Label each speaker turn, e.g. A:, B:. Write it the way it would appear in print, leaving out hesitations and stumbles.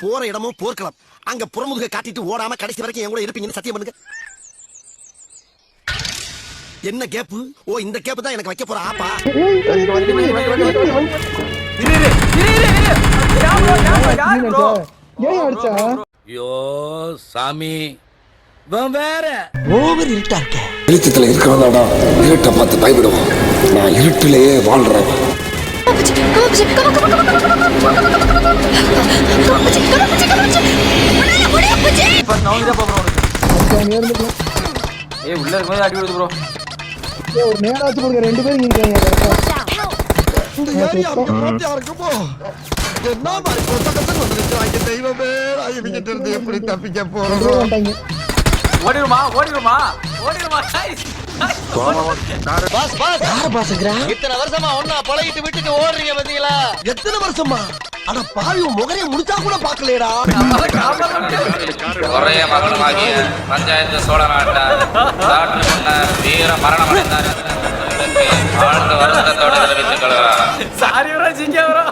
A: போற இடமும் போர்க்கலாம். அங்க புறமுதுக காட்டிட்டு ஓடாம கடைசி வரைக்கும் என் கூட இருப்பீங்கன்னு சத்தியம் பண்ணுங்க. என்ன கேப்பு? ஓ இந்த கேப்பு தான் எனக்கு வைக்க போற ஆப்பா.
B: ஐயோ சாமி வேற
A: ஓவர் இருட்டா இருக்க.
C: வெளிச்சத்துல இருக்கிறதாடா இருட்டை பார்த்து பயப்படுவான். நான் இருட்டிலேயே வாழ்றேன்.
D: உள்ள இருக்கும்போது அடி விடுது ப்ரோ.
E: ஒரு நேராச்சு கொடுங்க, 2 பேரும் இருக்காங்க.
A: இந்த ஏரியா போட்டியா இருக்கு போ. என்ன மாதிரி போட்டகத்துல வந்துருக்காங்க தெய்வமே. இவங்கிட்ட இருந்து எப்படி தப்பிக்க போறோம்?
D: ஓடிடுமா ஓடிடுமா ஓடிடுமா.
A: பாஸ் பாஸ் யார பாஸ்ங்கறா? இத்தனை வருஷமா ஒண்ணா பழகிட்டு விட்டுட்டு ஓடுறீங்க பாத்தீங்களா? எத்தனை வருஷமா? அட பாவி முகரைய முடிச்சா கூட பாக்கலடா.
F: ஒரே மகனுமாகிய பஞ்சாயத்து சோழநாட்டார் டாக்டர் முன்னர் வீர மரணம் அடைந்தார். ஆழ்ந்த வருத்தத்தோடு தெரிவித்துக் கொள்கிறார்.
D: சாரி ப்ரோ, ஜிங்க ப்ரோ.